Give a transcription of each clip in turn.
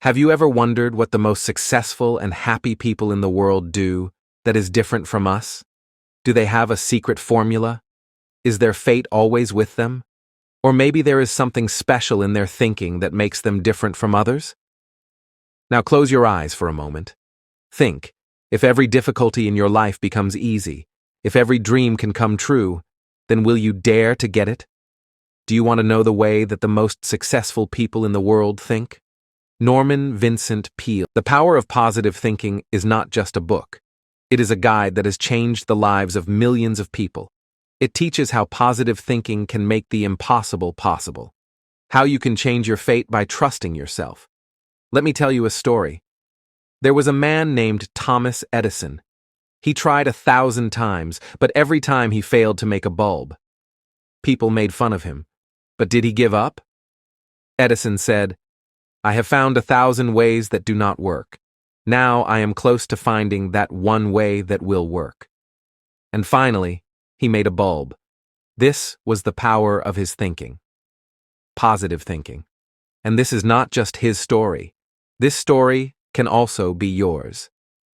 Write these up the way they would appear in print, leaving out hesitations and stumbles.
Have you ever wondered what the most successful and happy people in the world do that is different from us? Do they have a secret formula? Is their fate always with them? Or maybe there is something special in their thinking that makes them different from others? Now close your eyes for a moment. Think, if every difficulty in your life becomes easy, if every dream can come true, then will you dare to get it? Do you want to know the way that the most successful people in the world think? Norman Vincent Peale. The Power of Positive Thinking is not just a book. It is a guide that has changed the lives of millions of people. It teaches how positive thinking can make the impossible possible. How you can change your fate by trusting yourself. Let me tell you a story. There was a man named Thomas Edison. He tried 1,000 times, but every time he failed to make a bulb. People made fun of him. But did he give up? Edison said, "I have found 1,000 ways that do not work. Now I am close to finding that one way that will work." And finally, he made a bulb. This was the power of his thinking. Positive thinking. And this is not just his story. This story can also be yours.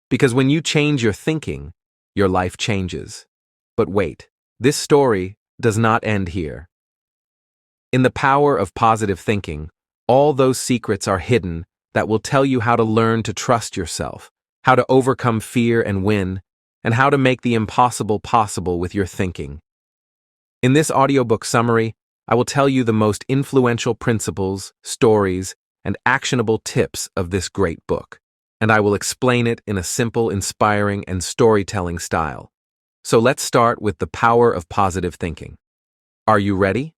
Because when you change your thinking, your life changes. But wait, this story does not end here. In the power of positive thinking, all those secrets are hidden that will tell you how to learn to trust yourself, how to overcome fear and win, and how to make the impossible possible with your thinking. In this audiobook summary, I will tell you the most influential principles, stories, and actionable tips of this great book, and I will explain it in a simple, inspiring, and storytelling style. So let's start with the power of positive thinking. Are you ready?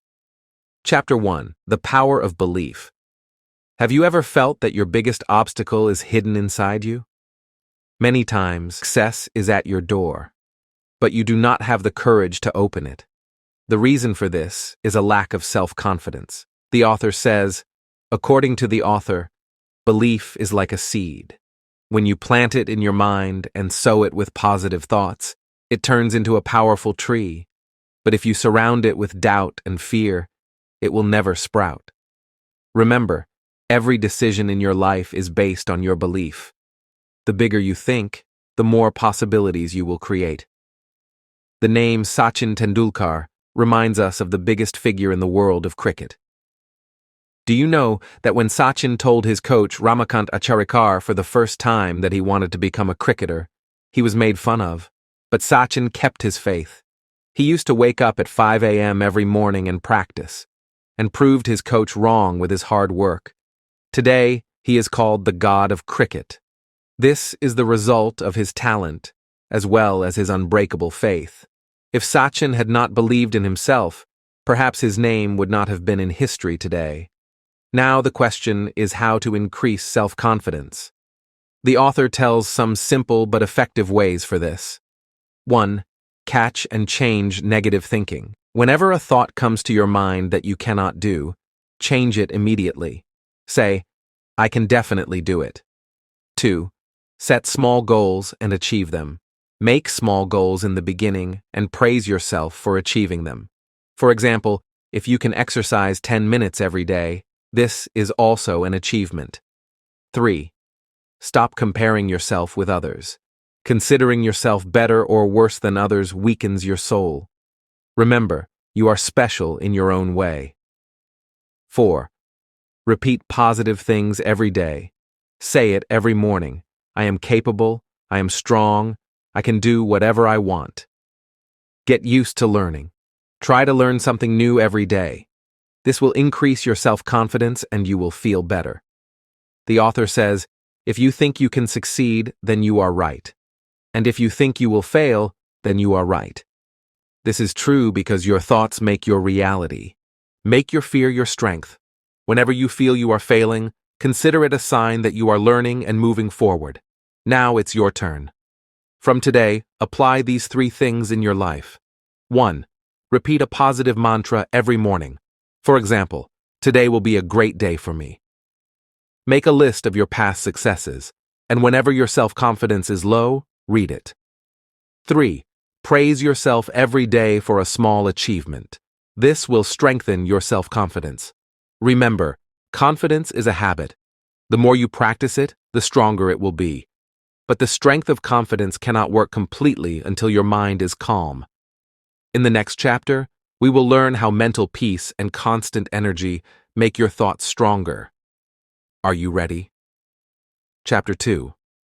Chapter 1: The Power of Belief. Have you ever felt that your biggest obstacle is hidden inside you? Many times, success is at your door, but you do not have the courage to open it. The reason for this is a lack of self-confidence. The author says, according to the author, belief is like a seed. When you plant it in your mind and sow it with positive thoughts, it turns into a powerful tree. But if you surround it with doubt and fear, it will never sprout. Remember, every decision in your life is based on your belief. The bigger you think, the more possibilities you will create. The name Sachin Tendulkar reminds us of the biggest figure in the world of cricket. Do you know that when Sachin told his coach Ramakant Acharikar for the first time that he wanted to become a cricketer, he was made fun of? But Sachin kept his faith. He used to wake up at 5 a.m. every morning and practice, and proved his coach wrong with his hard work. Today, he is called the god of cricket. This is the result of his talent, as well as his unbreakable faith. If Sachin had not believed in himself, perhaps his name would not have been in history today. Now the question is how to increase self-confidence. The author tells some simple but effective ways for this. 1. Catch and change negative thinking. Whenever a thought comes to your mind that you cannot do, change it immediately. Say, I can definitely do it. 2. Set small goals and achieve them. Make small goals in the beginning and praise yourself for achieving them. For example, if you can exercise 10 minutes every day, this is also an achievement. 3. Stop comparing yourself with others. Considering yourself better or worse than others weakens your soul. Remember, you are special in your own way. 4. Repeat positive things every day. Say it every morning. I am capable, I am strong, I can do whatever I want. Get used to learning. Try to learn something new every day. This will increase your self-confidence and you will feel better. The author says, if you think you can succeed, then you are right. And if you think you will fail, then you are right. This is true because your thoughts make your reality. Make your fear your strength. Whenever you feel you are failing, consider it a sign that you are learning and moving forward. Now it's your turn. From today, apply these 3 things in your life. 1. Repeat a positive mantra every morning. For example, today will be a great day for me. Make a list of your past successes, and whenever your self-confidence is low, read it. 3. Praise yourself every day for a small achievement. This will strengthen your self-confidence. Remember, confidence is a habit. The more you practice it, the stronger it will be. But the strength of confidence cannot work completely until your mind is calm. In the next chapter, we will learn how mental peace and constant energy make your thoughts stronger. Are you ready? Chapter 2.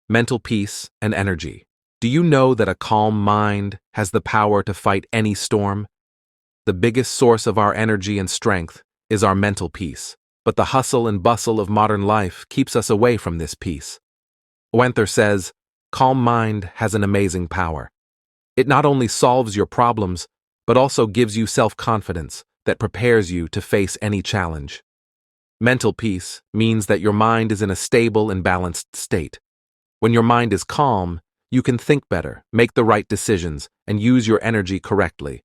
Mental Peace and Energy. Do you know that a calm mind has the power to fight any storm? The biggest source of our energy and strength is our mental peace, but the hustle and bustle of modern life keeps us away from this peace. Author says, calm mind has an amazing power. It not only solves your problems, but also gives you self-confidence that prepares you to face any challenge. Mental peace means that your mind is in a stable and balanced state. When your mind is calm, you can think better, make the right decisions, and use your energy correctly.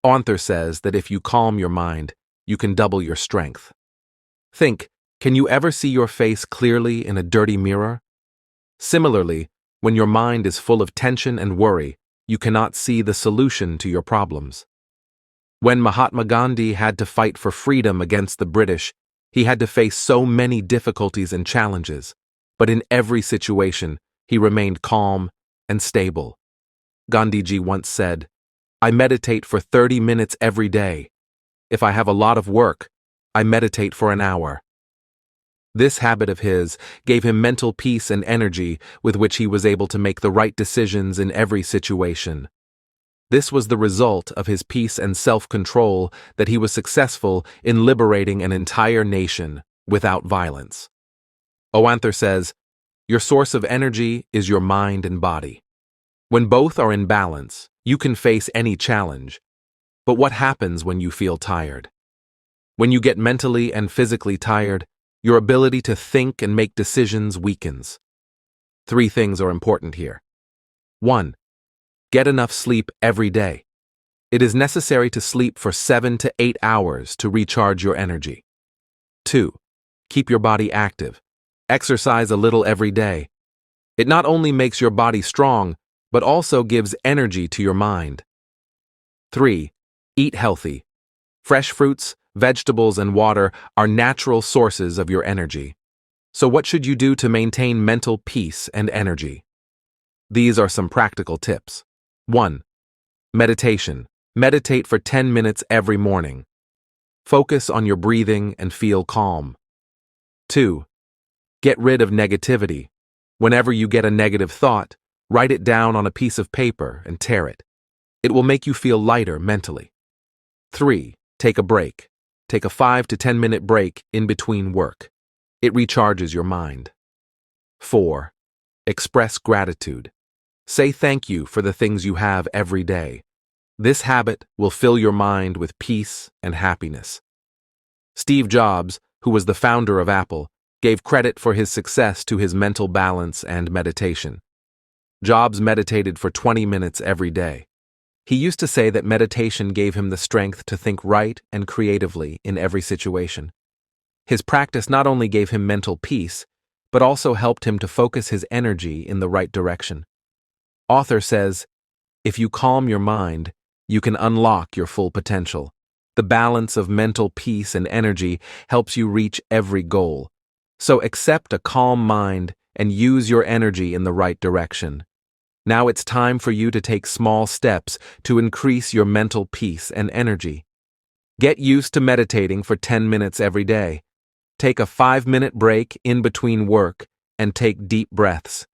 Author says that if you calm your mind, you can double your strength. Think, can you ever see your face clearly in a dirty mirror? Similarly, when your mind is full of tension and worry, you cannot see the solution to your problems. When Mahatma Gandhi had to fight for freedom against the British, he had to face so many difficulties and challenges, but in every situation, he remained calm and stable. Gandhiji once said, "I meditate for 30 minutes every day. If I have a lot of work, I meditate for an hour." This habit of his gave him mental peace and energy with which he was able to make the right decisions in every situation. This was the result of his peace and self-control that he was successful in liberating an entire nation without violence. Author says, your source of energy is your mind and body. When both are in balance, you can face any challenge. But what happens when you feel tired? When you get mentally and physically tired, your ability to think and make decisions weakens. 3 things are important here. 1. Get enough sleep every day. It is necessary to sleep for 7 to 8 hours to recharge your energy. 2. Keep your body active. Exercise a little every day. It not only makes your body strong, but also gives energy to your mind. 3. Eat healthy. Fresh fruits, vegetables, and water are natural sources of your energy. So what should you do to maintain mental peace and energy? These are some practical tips. 1. Meditation. Meditate for 10 minutes every morning. Focus on your breathing and feel calm. 2. Get rid of negativity. Whenever you get a negative thought, write it down on a piece of paper and tear it. It will make you feel lighter mentally. 3. Take a break. Take a 5 to 10 minute break in between work. It recharges your mind. 4. Express gratitude. Say thank you for the things you have every day. This habit will fill your mind with peace and happiness. Steve Jobs, who was the founder of Apple, gave credit for his success to his mental balance and meditation. Jobs meditated for 20 minutes every day. He used to say that meditation gave him the strength to think right and creatively in every situation. His practice not only gave him mental peace, but also helped him to focus his energy in the right direction. Author says, if you calm your mind, you can unlock your full potential. The balance of mental peace and energy helps you reach every goal. So accept a calm mind and use your energy in the right direction. Now it's time for you to take small steps to increase your mental peace and energy. Get used to meditating for 10 minutes every day. Take a 5-minute break in between work and take deep breaths.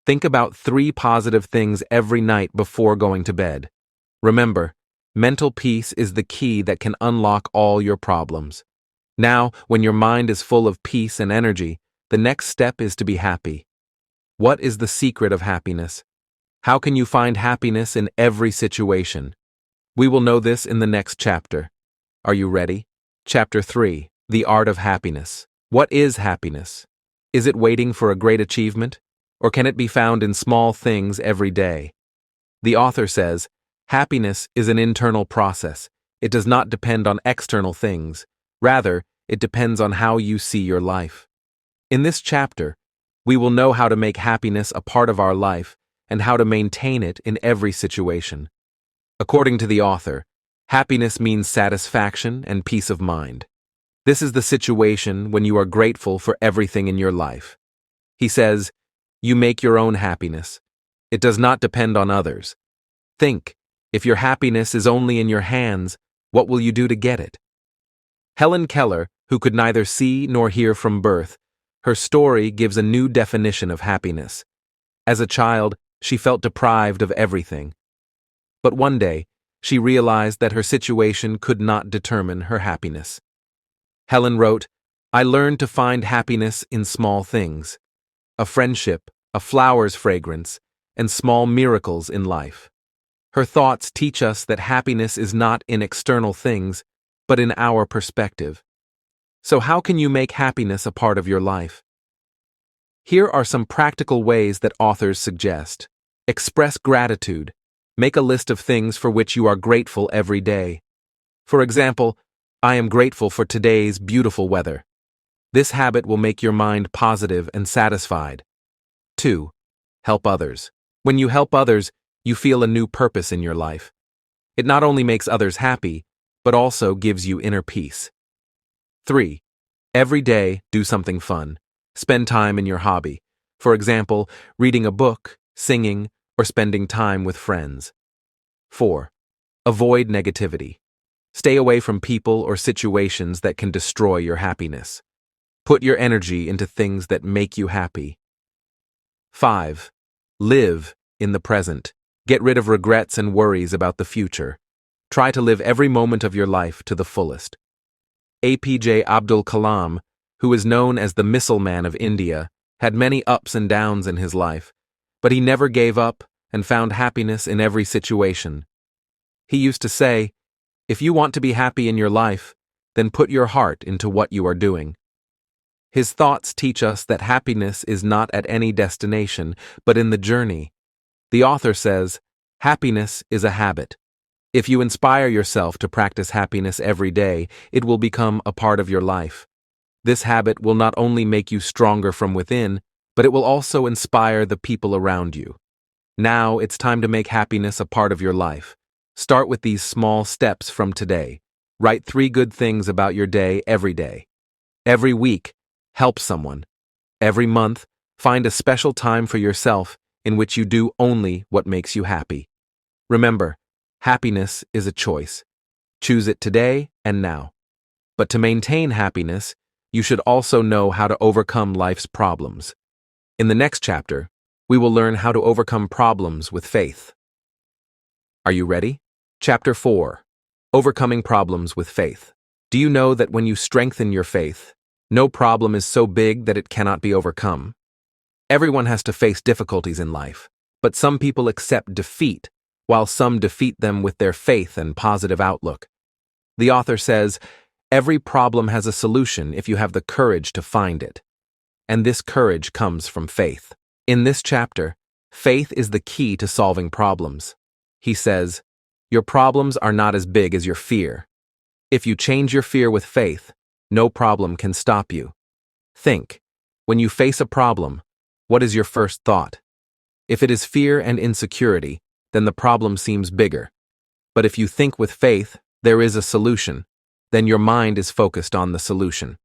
Think about 3 positive things every night before going to bed. Remember, mental peace is the key that can unlock all your problems. Now, when your mind is full of peace and energy, the next step is to be happy. What is the secret of happiness? How can you find happiness in every situation? We will know this in the next chapter. Are you ready? Chapter 3. The Art of Happiness. What is happiness? Is it waiting for a great achievement? Or can it be found in small things every day? The author says, happiness is an internal process. It does not depend on external things. Rather, it depends on how you see your life. In this chapter, we will know how to make happiness a part of our life and how to maintain it in every situation. According to the author, happiness means satisfaction and peace of mind. This is the situation when you are grateful for everything in your life. He says, you make your own happiness. It does not depend on others. Think, if your happiness is only in your hands, what will you do to get it? Helen Keller, who could neither see nor hear from birth, her story gives a new definition of happiness. As a child, she felt deprived of everything. But one day, she realized that her situation could not determine her happiness. Helen wrote, I learned to find happiness in small things. A friendship, a flower's fragrance, and small miracles in life. Her thoughts teach us that happiness is not in external things, but in our perspective. So how can you make happiness a part of your life? Here are some practical ways that authors suggest. Express gratitude. Make a list of things for which you are grateful every day. For example, I am grateful for today's beautiful weather. This habit will make your mind positive and satisfied. 2. Help others. When you help others, you feel a new purpose in your life. It not only makes others happy, but also gives you inner peace. 3. Every day, do something fun. Spend time in your hobby. For example, reading a book, singing, or spending time with friends. 4. Avoid negativity. Stay away from people or situations that can destroy your happiness. Put your energy into things that make you happy. 5. Live in the present. Get rid of regrets and worries about the future. Try to live every moment of your life to the fullest. APJ Abdul Kalam, who is known as the Missile Man of India, had many ups and downs in his life, but he never gave up and found happiness in every situation. He used to say, if you want to be happy in your life, then put your heart into what you are doing. His thoughts teach us that happiness is not at any destination, but in the journey. The author says, happiness is a habit. If you inspire yourself to practice happiness every day, it will become a part of your life. This habit will not only make you stronger from within, but it will also inspire the people around you. Now it's time to make happiness a part of your life. Start with these small steps from today. Write 3 good things about your day every day. Every week, help someone. Every month, find a special time for yourself in which you do only what makes you happy. Remember, happiness is a choice. Choose it today and now. But to maintain happiness, you should also know how to overcome life's problems. In the next chapter, we will learn how to overcome problems with faith. Are you ready? Chapter 4. Overcoming Problems with Faith. Do you know that when you strengthen your faith, no problem is so big that it cannot be overcome? Everyone has to face difficulties in life, but some people accept defeat, while some defeat them with their faith and positive outlook. The author says, every problem has a solution if you have the courage to find it. And this courage comes from faith. In this chapter, faith is the key to solving problems. He says, your problems are not as big as your fear. If you change your fear with faith, no problem can stop you. Think, when you face a problem, what is your first thought? If it is fear and insecurity, then the problem seems bigger. But if you think with faith, there is a solution, then your mind is focused on the solution.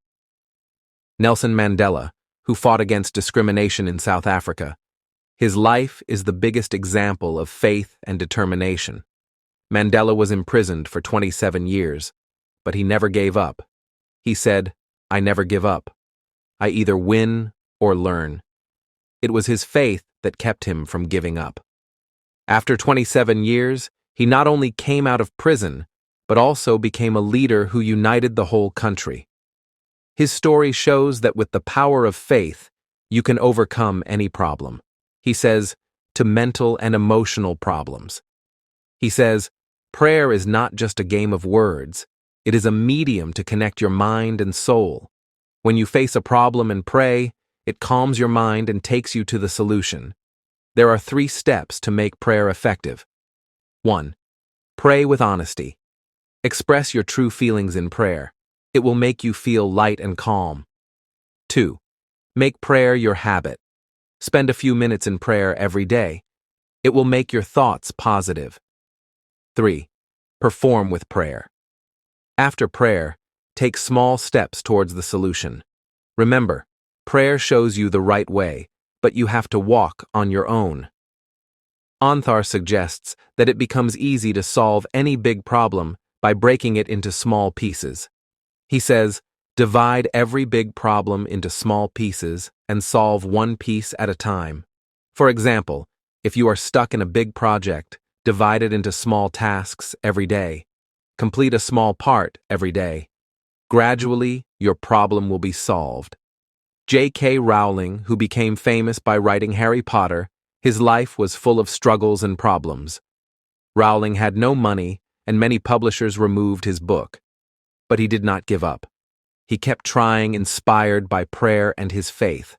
Nelson Mandela, who fought against discrimination in South Africa, his life is the biggest example of faith and determination. Mandela was imprisoned for 27 years, but he never gave up. He said, I never give up. I either win or learn. It was his faith that kept him from giving up. After 27 years, he not only came out of prison, but also became a leader who united the whole country. His story shows that with the power of faith, you can overcome any problem. He says, to mental and emotional problems. He says, prayer is not just a game of words. It is a medium to connect your mind and soul. When you face a problem and pray, it calms your mind and takes you to the solution. There are 3 steps to make prayer effective. 1. Pray with honesty. Express your true feelings in prayer. It will make you feel light and calm. 2. Make prayer your habit. Spend a few minutes in prayer every day. It will make your thoughts positive. 3. Perform with prayer. After prayer, take small steps towards the solution. Remember, prayer shows you the right way, but you have to walk on your own. Anthar suggests that it becomes easy to solve any big problem by breaking it into small pieces. He says, divide every big problem into small pieces and solve one piece at a time. For example, if you are stuck in a big project, divide it into small tasks every day. Complete a small part every day. Gradually, your problem will be solved. J.K. Rowling, who became famous by writing Harry Potter, his life was full of struggles and problems. Rowling had no money, and many publishers removed his book. But he did not give up. He kept trying, inspired by prayer and his faith.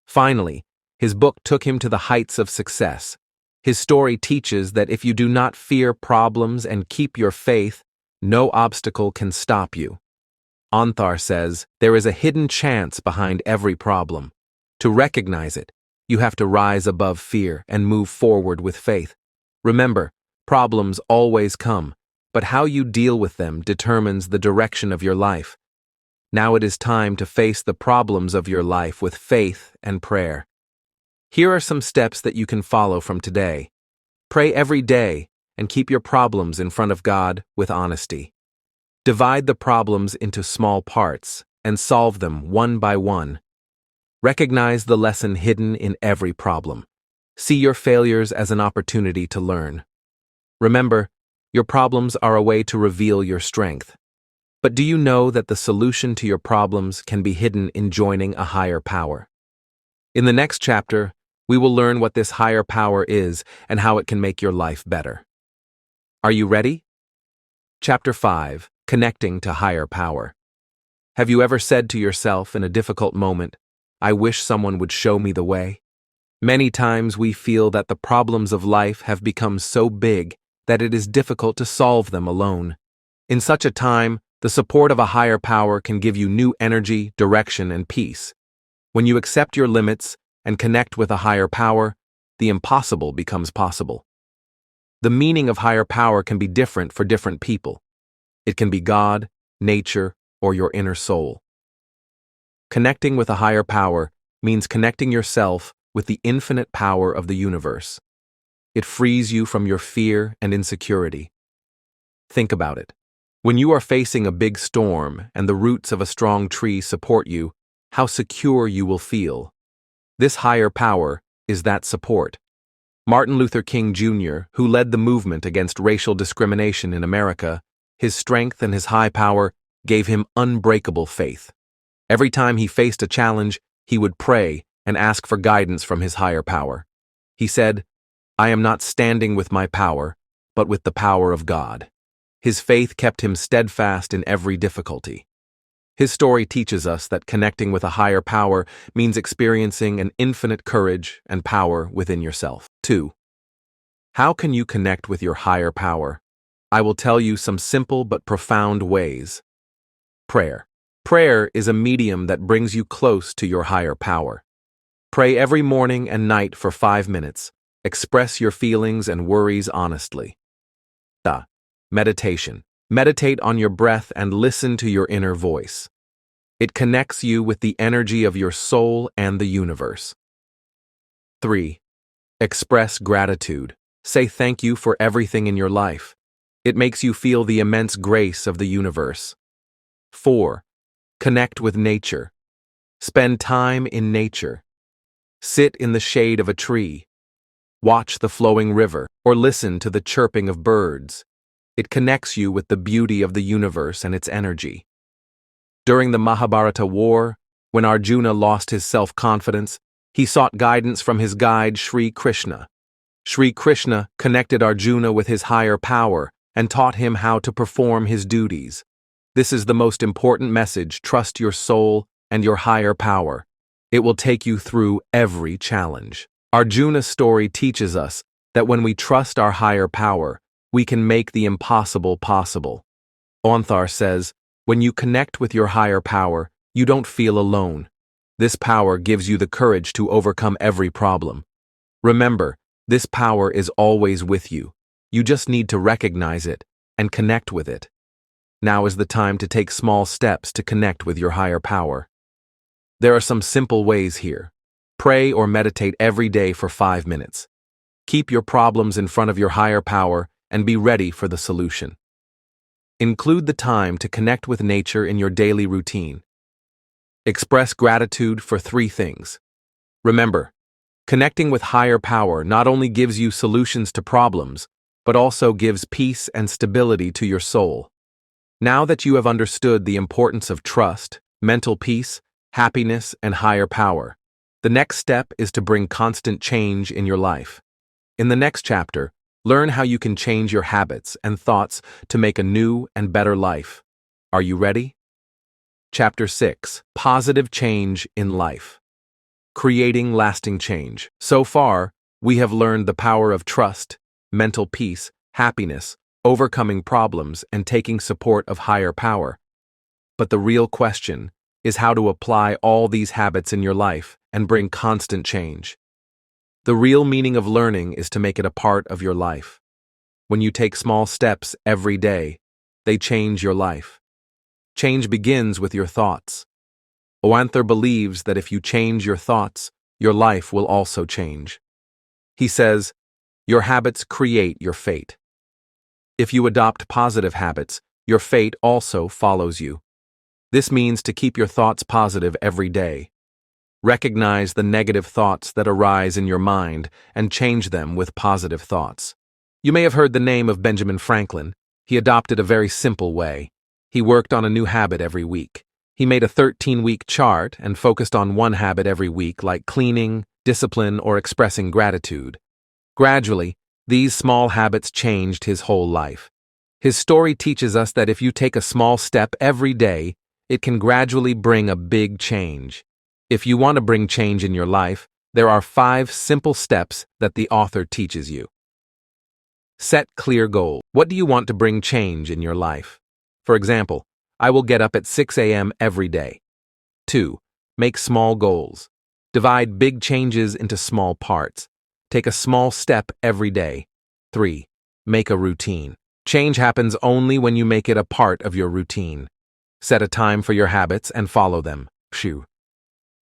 Finally, his book took him to the heights of success. His story teaches that if you do not fear problems and keep your faith, no obstacle can stop you. Anthar says, there is a hidden chance behind every problem. To recognize it, you have to rise above fear and move forward with faith. Remember, problems always come, but how you deal with them determines the direction of your life. Now it is time to face the problems of your life with faith and prayer. Here are some steps that you can follow from today. Pray every day and keep your problems in front of God with honesty. Divide the problems into small parts and solve them one by one. Recognize the lesson hidden in every problem. See your failures as an opportunity to learn. Remember, your problems are a way to reveal your strength. But do you know that the solution to your problems can be hidden in joining a higher power? In the next chapter, we will learn what this higher power is and how it can make your life better. Are you ready? Chapter 5. Connecting to Higher Power. Have you ever said to yourself in a difficult moment, I wish someone would show me the way? Many times we feel that the problems of life have become so big that it is difficult to solve them alone. In such a time, the support of a higher power can give you new energy, direction, and peace. When you accept your limits and connect with a higher power, the impossible becomes possible. The meaning of higher power can be different for different people. It can be God, nature, or your inner soul. Connecting with a higher power means connecting yourself with the infinite power of the universe. It frees you from your fear and insecurity. Think about it. When you are facing a big storm and the roots of a strong tree support you, how secure you will feel. This higher power is that support. Martin Luther King Jr., who led the movement against racial discrimination in America, his strength and his high power gave him unbreakable faith. Every time he faced a challenge, he would pray and ask for guidance from his higher power. He said, I am not standing with my power, but with the power of God. His faith kept him steadfast in every difficulty. His story teaches us that connecting with a higher power means experiencing an infinite courage and power within yourself. 2. How can you connect with your higher power? I will tell you some simple but profound ways. Prayer. Prayer is a medium that brings you close to your higher power. Pray every morning and night for 5 minutes. Express your feelings and worries honestly. Meditation. Meditate on your breath and listen to your inner voice. It connects you with the energy of your soul and the universe. 3. Express gratitude. Say thank you for everything in your life. It makes you feel the immense grace of the universe. 4. Connect with nature. Spend time in nature. Sit in the shade of a tree. Watch the flowing river or listen to the chirping of birds. It connects you with the beauty of the universe and its energy. During the Mahabharata war, when Arjuna lost his self-confidence, he sought guidance from his guide Sri Krishna. Sri Krishna connected Arjuna with his higher power and taught him how to perform his duties. This is the most important message: trust your soul and your higher power. It will take you through every challenge. Arjuna's story teaches us that when we trust our higher power, we can make the impossible possible. Anthar says, when you connect with your higher power, you don't feel alone. This power gives you the courage to overcome every problem. Remember, this power is always with you. You just need to recognize it and connect with it. Now is the time to take small steps to connect with your higher power. There are some simple ways here. Pray or meditate every day for 5 minutes. Keep your problems in front of your higher power and be ready for the solution. Include the time to connect with nature in your daily routine. Express gratitude for 3 things. Remember, connecting with higher power not only gives you solutions to problems, but also gives peace and stability to your soul. Now that you have understood the importance of trust, mental peace, happiness, and higher power, the next step is to bring constant change in your life. In the next chapter, learn how you can change your habits and thoughts to make a new and better life. Are you ready? Chapter 6: Positive Change in Life. Creating lasting change. So far, we have learned the power of trust, mental peace, happiness, overcoming problems, and taking support of higher power. But the real question is how to apply all these habits in your life and bring constant change. The real meaning of learning is to make it a part of your life. When you take small steps every day, they change your life. Change begins with your thoughts. Oanther believes that if you change your thoughts, your life will also change. He says, your habits create your fate. If you adopt positive habits, your fate also follows you. This means to keep your thoughts positive every day. Recognize the negative thoughts that arise in your mind and change them with positive thoughts. You may have heard the name of Benjamin Franklin. He adopted a very simple way. He worked on a new habit every week. He made a 13-week chart and focused on one habit every week, like cleaning, discipline, or expressing gratitude. Gradually, these small habits changed his whole life. His story teaches us that if you take a small step every day, it can gradually bring a big change. If you want to bring change in your life, there are 5 simple steps that the author teaches you. Set clear goals. What do you want to bring change in your life? For example, I will get up at 6 a.m. every day. 2. Make small goals. Divide big changes into small parts. Take a small step every day. 3. Make a routine. Change happens only when you make it a part of your routine. Set a time for your habits and follow them.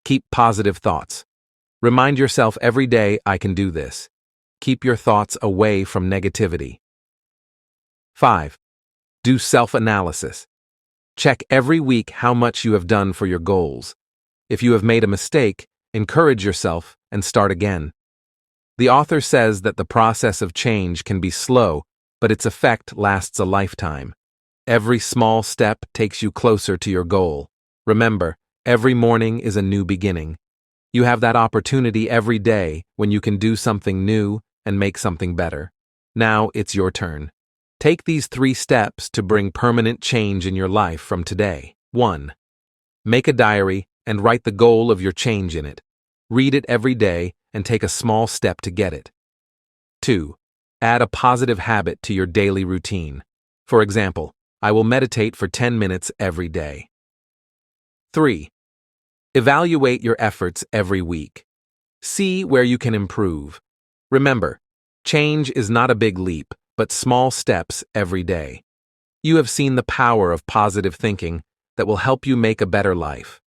Keep positive thoughts. Remind yourself every day, I can do this. Keep your thoughts away from negativity. 5. Do self-analysis. Check every week how much you have done for your goals. If you have made a mistake, encourage yourself and start again. The author says that the process of change can be slow, but its effect lasts a lifetime. Every small step takes you closer to your goal. Remember, every morning is a new beginning. You have that opportunity every day when you can do something new and make something better. Now it's your turn. Take these 3 steps to bring permanent change in your life from today. 1. Make a diary and write the goal of your change in it. Read it every day and take a small step to get it. 2. Add a positive habit to your daily routine. For example, I will meditate for 10 minutes every day. 3. Evaluate your efforts every week. See where you can improve. Remember, change is not a big leap, but small steps every day. You have seen the power of positive thinking that will help you make a better life.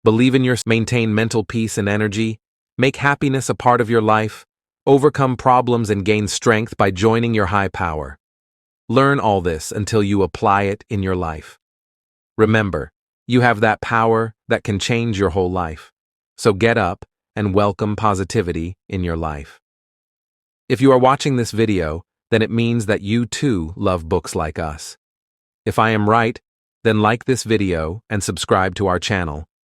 Believe in yourself, maintain mental peace and energy, make happiness a part of your life, overcome problems and gain strength by joining your high power. Learn all this until you apply it in your life. Remember, you have that power that can change your whole life. So get up and welcome positivity in your life. If you are watching this video, then it means that you too love books like us. If I am right, then like this video and subscribe to our channel.